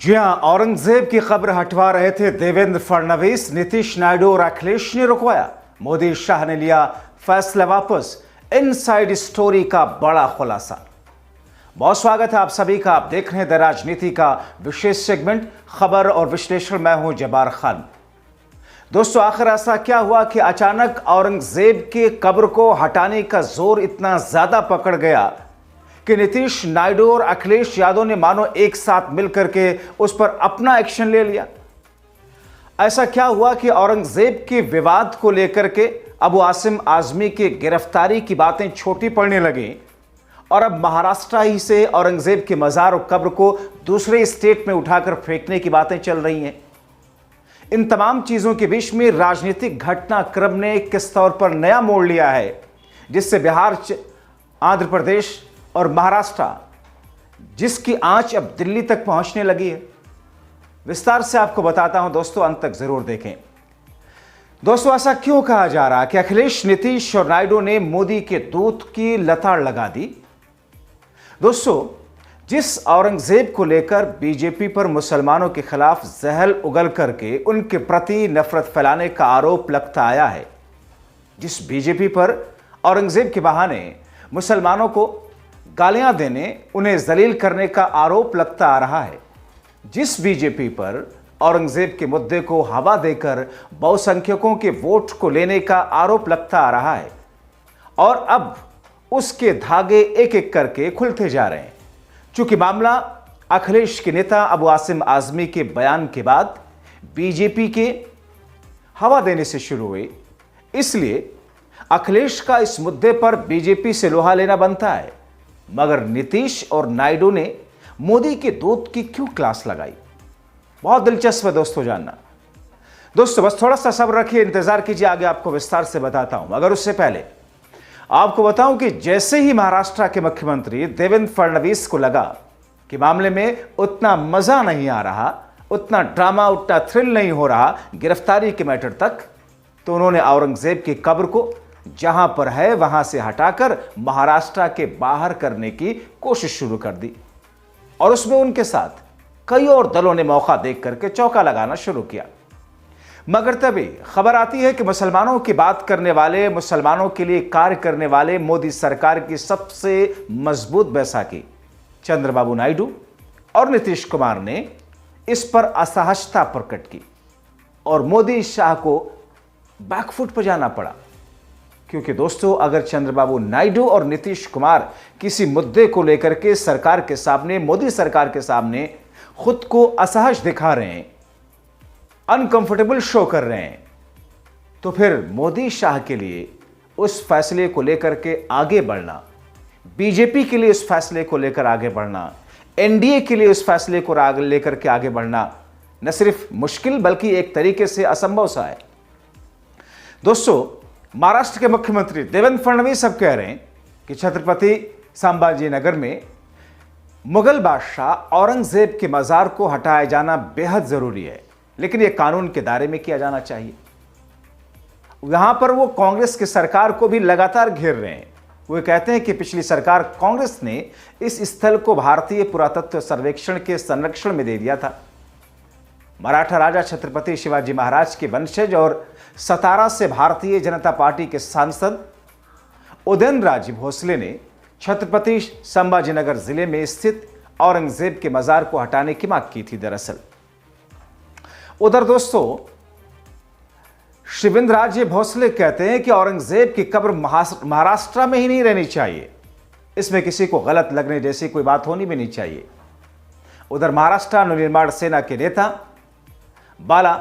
जी हां, औरंगजेब की कब्र हटवा रहे थे देवेंद्र फडणवीस। नीतीश नायडू और अखिलेश ने रुकवाया। मोदी शाह ने लिया फैसला वापस। इनसाइड स्टोरी का बड़ा खुलासा। बहुत स्वागत है आप सभी का। आप देख रहे हैं द राजनीति का विशेष सेगमेंट खबर और विश्लेषण। मैं हूं जब्बार खान। दोस्तों, आखिर ऐसा क्या हुआ कि अचानक औरंगजेब के कब्र को हटाने का जोर इतना ज्यादा पकड़ गया कि नीतीश नायडू और अखिलेश यादव ने मानो एक साथ मिलकर के उस पर अपना एक्शन ले लिया। ऐसा क्या हुआ कि औरंगजेब के विवाद को लेकर के अबू आसिम आजमी की गिरफ्तारी की बातें छोटी पड़ने लगी और अब महाराष्ट्र ही से औरंगजेब के मजार और कब्र को दूसरे स्टेट में उठाकर फेंकने की बातें चल रही हैं। इन तमाम चीजों के बीच में राजनीतिक घटनाक्रम ने किस तौर पर नया मोड़ लिया है, जिससे बिहार, आंध्र प्रदेश और महाराष्ट्र, जिसकी आंच अब दिल्ली तक पहुंचने लगी है। विस्तार से आपको बताता हूं दोस्तों, अंत तक जरूर देखें। दोस्तों, ऐसा क्यों कहा जा रहा है कि अखिलेश, नीतीश और नायडू ने मोदी के दूत की लताड़ लगा दी? दोस्तों, जिस औरंगजेब को लेकर बीजेपी पर मुसलमानों के खिलाफ जहर उगल करके उनके प्रति नफरत फैलाने का आरोप लगता आया है, जिस बीजेपी पर औरंगजेब के बहाने मुसलमानों को गालियां देने, उन्हें जलील करने का आरोप लगता आ रहा है, जिस बीजेपी पर औरंगजेब के मुद्दे को हवा देकर बहुसंख्यकों के वोट को लेने का आरोप लगता आ रहा है, और अब उसके धागे एक एक करके खुलते जा रहे हैं। चूंकि मामला अखिलेश के नेता अबू आसिम आजमी के बयान के बाद बीजेपी के हवा देने से शुरू हुई, इसलिए अखिलेश का इस मुद्दे पर बीजेपी से लोहा लेना बनता है। मगर नीतीश और नायडू ने मोदी के दूत की क्यों क्लास लगाई? बहुत दिलचस्प है दोस्तों जानना। दोस्तों, बस थोड़ा सा सब्र रखिए, इंतजार कीजिए, आगे आपको विस्तार से बताता हूं। मगर उससे पहले आपको बताऊं कि जैसे ही महाराष्ट्र के मुख्यमंत्री देवेंद्र फडणवीस को लगा कि मामले में उतना मजा नहीं आ रहा, उतना ड्रामा, उतना थ्रिल नहीं हो रहा गिरफ्तारी के मैटर तक, तो उन्होंने औरंगजेब की कब्र को जहां पर है वहां से हटाकर महाराष्ट्र के बाहर करने की कोशिश शुरू कर दी। और उसमें उनके साथ कई और दलों ने मौका देख करके चौका लगाना शुरू किया। मगर तभी खबर आती है कि मुसलमानों की बात करने वाले, मुसलमानों के लिए कार्य करने वाले मोदी सरकार की सबसे मजबूत बैसाखी चंद्रबाबू नायडू और नीतीश कुमार ने इस पर असहजता प्रकट की और मोदी शाह को बैकफुट पर जाना पड़ा। क्योंकि दोस्तों, अगर चंद्रबाबू नायडू और नीतीश कुमार किसी मुद्दे को लेकर के सरकार के सामने, मोदी सरकार के सामने खुद को असहज दिखा रहे हैं, अनकंफर्टेबल शो कर रहे हैं, तो फिर मोदी शाह के लिए उस फैसले को लेकर के आगे बढ़ना, बीजेपी के लिए उस फैसले को लेकर आगे बढ़ना, एनडीए के लिए उस फैसले को लेकर के आगे बढ़ना न सिर्फ मुश्किल बल्कि एक तरीके से असंभव सा है। दोस्तों, महाराष्ट्र के मुख्यमंत्री देवेंद्र फडणवीस अब कह रहे हैं कि छत्रपति संभाजी नगर में मुगल बादशाह औरंगजेब के मजार को हटाया जाना बेहद जरूरी है, लेकिन यह कानून के दायरे में किया जाना चाहिए। यहां पर वो कांग्रेस की सरकार को भी लगातार घेर रहे हैं। वो कहते हैं कि पिछली सरकार कांग्रेस ने इस स्थल को भारतीय पुरातत्व सर्वेक्षण के संरक्षण में दे दिया था। मराठा राजा छत्रपति शिवाजी महाराज के वंशज और सतारा से भारतीय जनता पार्टी के सांसद उदयनराजे भोसले ने छत्रपति संभाजीनगर जिले में स्थित औरंगजेब के मजार को हटाने की मांग की थी। दरअसल उधर दोस्तों, शिवेंद्रराजे भोसले कहते हैं कि औरंगजेब की कब्र महाराष्ट्र में ही नहीं रहनी चाहिए, इसमें किसी को गलत लगने जैसी कोई बात होनी भी नहीं चाहिए। उधर महाराष्ट्र नवनिर्माण सेना के नेता बाला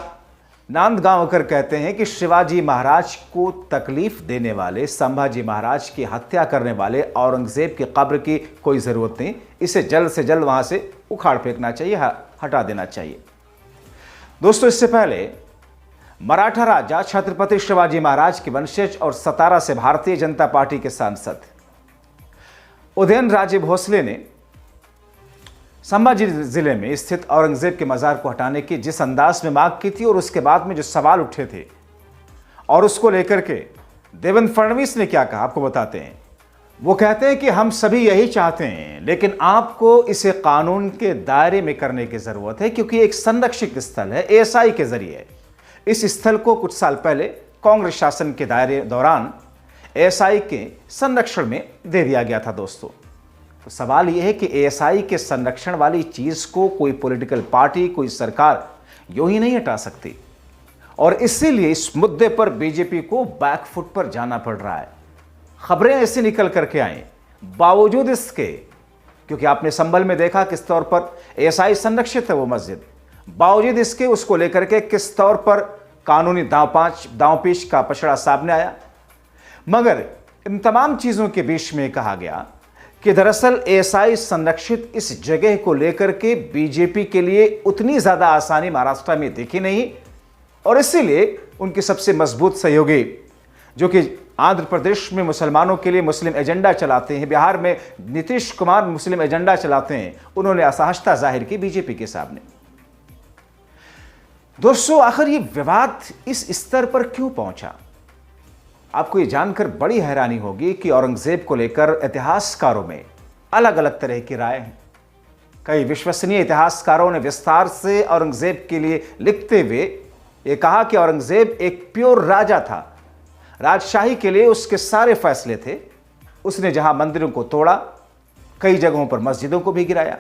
नांदगांवकर कहते हैं कि शिवाजी महाराज को तकलीफ देने वाले, संभाजी महाराज की हत्या करने वाले औरंगजेब की कब्र की कोई जरूरत नहीं, इसे जल्द से जल्द वहां से उखाड़ फेंकना चाहिए, हटा देना चाहिए। दोस्तों, इससे पहले मराठा राजा छत्रपति शिवाजी महाराज के वंशज और सतारा से भारतीय जनता पार्टी के सांसद उदयनराजे भोसले ने संभाजी जिले में स्थित औरंगजेब के मजार को हटाने की जिस अंदाज में मांग की थी और उसके बाद में जो सवाल उठे थे और उसको लेकर के देवेंद्र फडणवीस ने क्या कहा, आपको बताते हैं। वो कहते हैं कि हम सभी यही चाहते हैं, लेकिन आपको इसे कानून के दायरे में करने की जरूरत है, क्योंकि एक संरक्षित स्थल है एएसआई के जरिए। इस स्थल को कुछ साल पहले कांग्रेस शासन के दौरान एएसआई के संरक्षण में दे दिया गया था दोस्तों। तो सवाल यह है कि एएसआई के संरक्षण वाली चीज को कोई पॉलिटिकल पार्टी, कोई सरकार यूं ही नहीं हटा सकती, और इसीलिए इस मुद्दे पर बीजेपी को बैकफुट पर जाना पड़ रहा है। खबरें ऐसी निकल करके आई बावजूद इसके, क्योंकि आपने संभल में देखा किस तौर पर एएसआई संरक्षित है वो मस्जिद, बावजूद इसके उसको लेकर के किस तौर पर कानूनी दांवपेच का पछड़ा सामने आया। मगर इन तमाम चीजों के बीच में कहा गया कि दरअसल एएसआई संरक्षित इस जगह को लेकर के बीजेपी के लिए उतनी ज्यादा आसानी महाराष्ट्र में दिखी नहीं, और इसीलिए उनके सबसे मजबूत सहयोगी जो कि आंध्र प्रदेश में मुसलमानों के लिए मुस्लिम एजेंडा चलाते हैं, बिहार में नीतीश कुमार मुस्लिम एजेंडा चलाते हैं, उन्होंने असहजता जाहिर की बीजेपी के सामने। दोस्तों, आखिर ये विवाद इस स्तर पर क्यों पहुंचा? आपको ये जानकर बड़ी हैरानी होगी कि औरंगजेब को लेकर इतिहासकारों में अलग अलग तरह की राय हैं। कई विश्वसनीय इतिहासकारों ने विस्तार से औरंगजेब के लिए लिखते हुए ये कहा कि औरंगजेब एक प्योर राजा था, राजशाही के लिए उसके सारे फैसले थे। उसने जहां मंदिरों को तोड़ा, कई जगहों पर मस्जिदों को भी गिराया।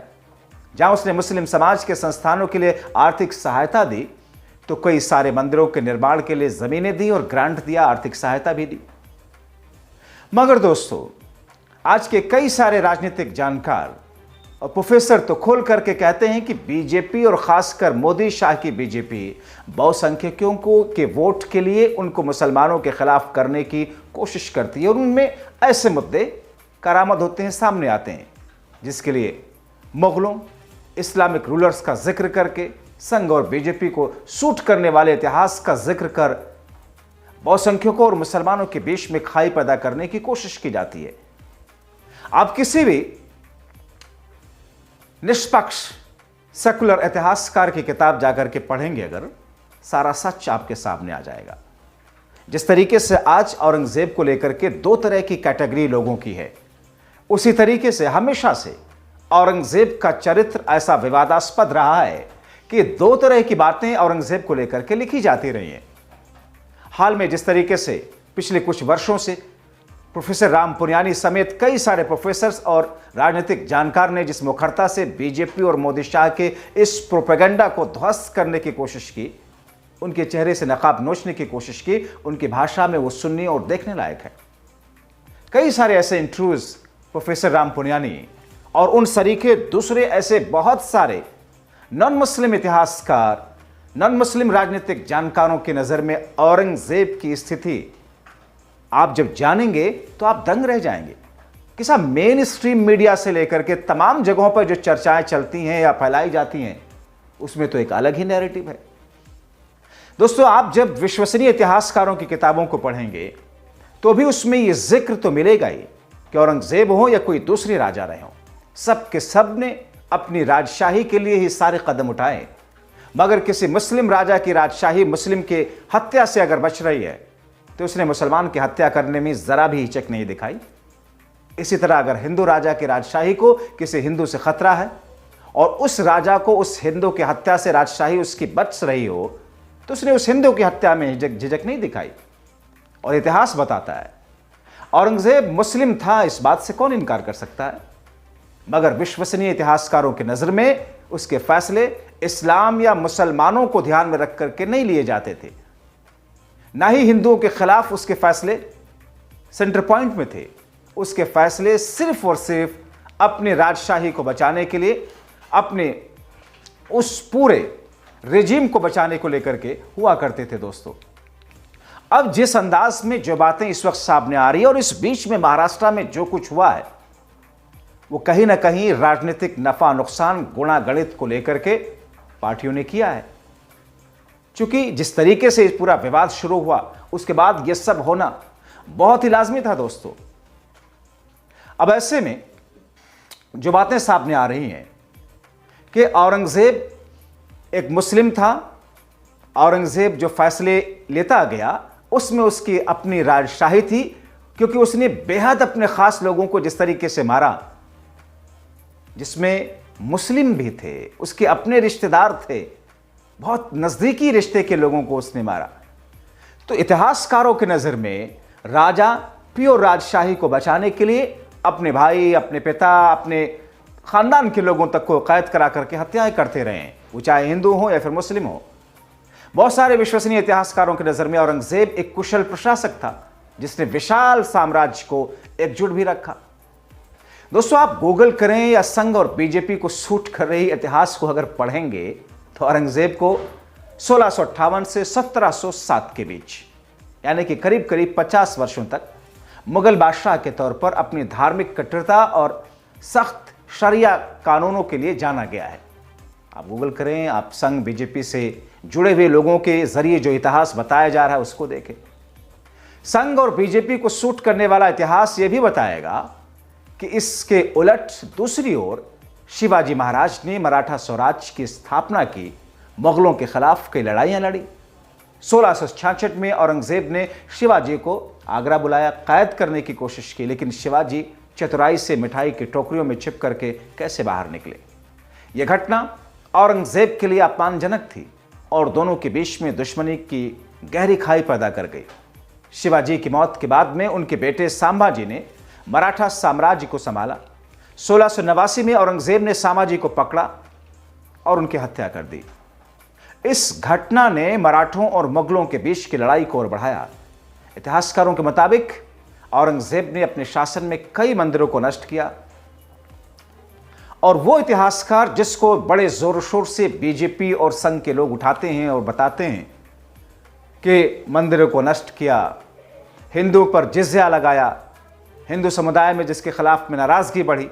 जहां उसने मुस्लिम समाज के संस्थानों के लिए आर्थिक सहायता दी, तो कई सारे मंदिरों के निर्माण के लिए जमीनें दी और ग्रांट दिया, आर्थिक सहायता भी दी। मगर दोस्तों, आज के कई सारे राजनीतिक जानकार और प्रोफेसर तो खोल करके कहते हैं कि बीजेपी और खासकर मोदी शाह की बीजेपी बहुसंख्यकों को के वोट के लिए उनको मुसलमानों के खिलाफ करने की कोशिश करती है, और उनमें ऐसे मुद्दे करामद होते हैं, सामने आते हैं, जिसके लिए मुगलों, इस्लामिक रूलर्स का जिक्र करके संघ और बीजेपी को सूट करने वाले इतिहास का जिक्र कर बहुसंख्यकों और मुसलमानों के बीच में खाई पैदा करने की कोशिश की जाती है। आप किसी भी निष्पक्ष सेकुलर इतिहासकार की किताब जाकर के पढ़ेंगे, अगर सारा सच आपके सामने आ जाएगा। जिस तरीके से आज औरंगजेब को लेकर के दो तरह की कैटेगरी लोगों की है, उसी तरीके से हमेशा से औरंगजेब का चरित्र ऐसा विवादास्पद रहा है कि दो तरह की बातें औरंगजेब को लेकर के लिखी जाती रही हैं। हाल में जिस तरीके से पिछले कुछ वर्षों से प्रोफेसर राम पुनियानी समेत कई सारे प्रोफेसर्स और राजनीतिक जानकार ने जिस मुखरता से बीजेपी और मोदी शाह के इस प्रोपेगेंडा को ध्वस्त करने की कोशिश की, उनके चेहरे से नकाब नोचने की कोशिश की, उनकी भाषा में वो सुनने और देखने लायक है। कई सारे ऐसे इंटरव्यूज प्रोफेसर राम पुनियानी और उन सरीखे दूसरे ऐसे बहुत सारे नॉन मुस्लिम इतिहासकार, नॉन मुस्लिम राजनीतिक जानकारों की नजर में औरंगजेब की स्थिति आप जब जानेंगे तो आप दंग रह जाएंगे कि साहब मेन स्ट्रीम मीडिया से लेकर के तमाम जगहों पर जो चर्चाएं चलती हैं या फैलाई जाती हैं, उसमें तो एक अलग ही नैरेटिव है। दोस्तों, आप जब विश्वसनीय इतिहासकारों की किताबों को पढ़ेंगे तो भी उसमें यह जिक्र तो मिलेगा ही कि औरंगजेब हो या कोई दूसरे राजा रहे हो, सब के सब ने अपनी राजशाही के लिए ही सारे कदम उठाए, मगर किसी मुस्लिम राजा की राजशाही मुस्लिम के हत्या से अगर बच रही है तो उसने मुसलमान की हत्या करने में जरा भी हिचक नहीं दिखाई। इसी तरह अगर हिंदू राजा की राजशाही को किसी हिंदू से खतरा है और उस राजा को उस हिंदू की हत्या से राजशाही उसकी बच रही हो, तो उसने उस हिंदू की हत्या में झिझक नहीं दिखाई। और इतिहास बताता है औरंगजेब मुस्लिम था, इस बात से कौन इनकार कर सकता है, मगर विश्वसनीय इतिहासकारों की नजर में उसके फैसले इस्लाम या मुसलमानों को ध्यान में रख करके नहीं लिए जाते थे, ना ही हिंदुओं के खिलाफ उसके फैसले सेंटर पॉइंट में थे। उसके फैसले सिर्फ और सिर्फ अपने राजशाही को बचाने के लिए, अपने उस पूरे रेजिम को बचाने को लेकर के हुआ करते थे। दोस्तों, अब जिस अंदाज में जो बातें इस वक्त सामने आ रही है और इस बीच में महाराष्ट्र में जो कुछ हुआ है, वो कहीं ना कहीं राजनीतिक नफा नुकसान गुणा गणित को लेकर के पार्टियों ने किया है। क्योंकि जिस तरीके से इस पूरा विवाद शुरू हुआ, उसके बाद यह सब होना बहुत ही लाजमी था। दोस्तों, अब ऐसे में जो बातें सामने आ रही हैं कि औरंगजेब एक मुस्लिम था, औरंगजेब जो फैसले लेता गया उसमें उसकी अपनी राजशाही थी, क्योंकि उसने बेहद अपने खास लोगों को जिस तरीके से मारा, जिसमें मुस्लिम भी थे, उसके अपने रिश्तेदार थे, बहुत नजदीकी रिश्ते के लोगों को उसने मारा। तो इतिहासकारों की नजर में राजा प्योर राजशाही को बचाने के लिए अपने भाई, अपने पिता, अपने खानदान के लोगों तक को कैद करा करके हत्याएं करते रहे, वो चाहे हिंदू हो या फिर मुस्लिम हो। बहुत सारे विश्वसनीय इतिहासकारों की नजर में औरंगजेब एक कुशल प्रशासक था जिसने विशाल साम्राज्य को एकजुट भी रखा। दोस्तों, आप गूगल करें या संघ और बीजेपी को सूट कर रही इतिहास को अगर पढ़ेंगे तो औरंगजेब को 1658 से 1707 के बीच, यानी कि करीब करीब 50 वर्षों तक मुगल बादशाह के तौर पर अपनी धार्मिक कट्टरता और सख्त शरिया कानूनों के लिए जाना गया है। आप गूगल करें, आप संघ बीजेपी से जुड़े हुए लोगों के जरिए जो इतिहास बताया जा रहा है उसको देखें। संघ और बीजेपी को सूट करने वाला इतिहास यह भी बताएगा कि इसके उलट दूसरी ओर शिवाजी महाराज ने मराठा स्वराज्य की स्थापना की, मुगलों के खिलाफ कई लड़ाइयां लड़ी। 1666 में औरंगजेब ने शिवाजी को आगरा बुलाया, कैद करने की कोशिश की, लेकिन शिवाजी चतुराई से मिठाई की टोकरियों में छिप करके कैसे बाहर निकले। यह घटना औरंगजेब के लिए अपमानजनक थी और दोनों के बीच में दुश्मनी की गहरी खाई पैदा कर गई। शिवाजी की मौत के बाद में उनके बेटे संभाजी ने मराठा साम्राज्य को संभाला। 1689 में औरंगजेब ने संभाजी को पकड़ा और उनकी हत्या कर दी। इस घटना ने मराठों और मुगलों के बीच की लड़ाई को और बढ़ाया। इतिहासकारों के मुताबिक औरंगजेब ने अपने शासन में कई मंदिरों को नष्ट किया और वो इतिहासकार जिसको बड़े जोर शोर से बीजेपी और संघ के लोग उठाते हैं और बताते हैं कि मंदिरों को नष्ट किया, हिंदुओं पर जिज़्या लगाया, हिंदू समुदाय में जिसके खिलाफ में नाराजगी बढ़ी।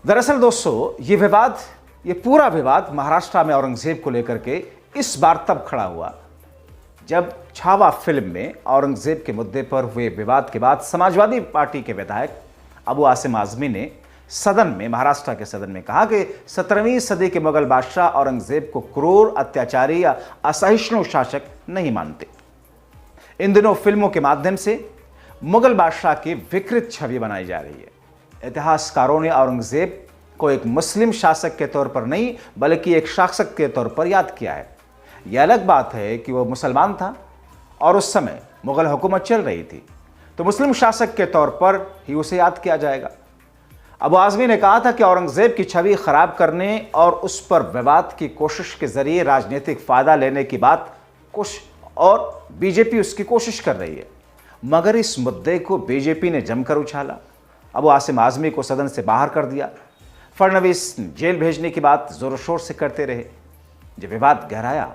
दरअसल दोस्तों, ये पूरा विवाद महाराष्ट्र में औरंगजेब को लेकर के इस बार तब खड़ा हुआ जब छावा फिल्म में औरंगजेब के मुद्दे पर हुए विवाद के बाद समाजवादी पार्टी के विधायक अबू आसिम आजमी ने सदन में, महाराष्ट्र के सदन में कहा कि 17वीं सदी के मुगल बादशाह औरंगजेब को क्रूर, अत्याचारी या असहिष्णु शासक नहीं मानते। इन दिनों फिल्मों के माध्यम से मुगल बादशाह की विकृत छवि बनाई जा रही है। इतिहासकारों ने औरंगजेब को एक मुस्लिम शासक के तौर पर नहीं बल्कि एक शासक के तौर पर याद किया है। यह अलग बात है कि वह मुसलमान था और उस समय मुगल हुकूमत चल रही थी, तो मुस्लिम शासक के तौर पर ही उसे याद किया जाएगा। अबू आजमी ने कहा था कि औरंगजेब की छवि खराब करने और उस पर विवाद की कोशिश के जरिए राजनीतिक फायदा लेने की बात कुछ और बीजेपी उसकी कोशिश कर रही है, मगर इस मुद्दे को बीजेपी ने जमकर उछाला। अबू आसिम आजमी को सदन से बाहर कर दिया। फडणवीस जेल भेजने की बात जोर शोर से करते रहे। जब विवाद गहराया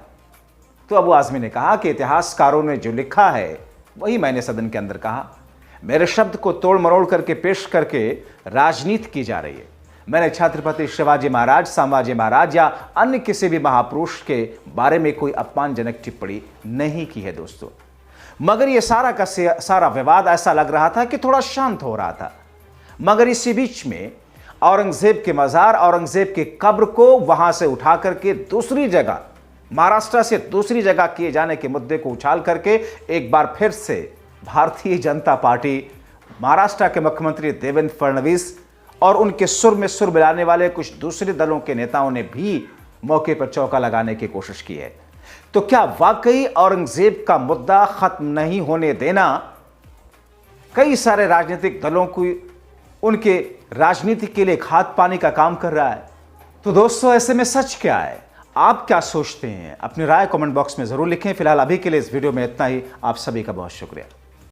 तो अबू आजमी ने कहा कि इतिहासकारों ने जो लिखा है वही मैंने सदन के अंदर कहा। मेरे शब्द को तोड़ मरोड़ करके पेश करके राजनीति की जा रही है। मैंने छत्रपति शिवाजी महाराज, संभाजी महाराज या अन्य किसी भी महापुरुष के बारे में कोई अपमानजनक टिप्पणी नहीं की है दोस्तों। मगर यह सारा का सारा विवाद ऐसा लग रहा था कि थोड़ा शांत हो रहा था, मगर इसी बीच में औरंगजेब के मजार, औरंगजेब की कब्र को वहां से उठा करके दूसरी जगह, महाराष्ट्र से दूसरी जगह किए जाने के मुद्दे को उछाल करके एक बार फिर से भारतीय जनता पार्टी, महाराष्ट्र के मुख्यमंत्री देवेंद्र फडणवीस और उनके सुर में सुर मिलाने वाले कुछ दूसरे दलों के नेताओं ने भी मौके पर चौका लगाने की कोशिश की है। तो क्या वाकई औरंगजेब का मुद्दा खत्म नहीं होने देना कई सारे राजनीतिक दलों को उनके राजनीति के लिए खाद पानी का काम कर रहा है? तो दोस्तों, ऐसे में सच क्या है? आप क्या सोचते हैं? अपनी राय कमेंट बॉक्स में जरूर लिखें। फिलहाल अभी के लिए इस वीडियो में इतना ही। आप सभी का बहुत शुक्रिया।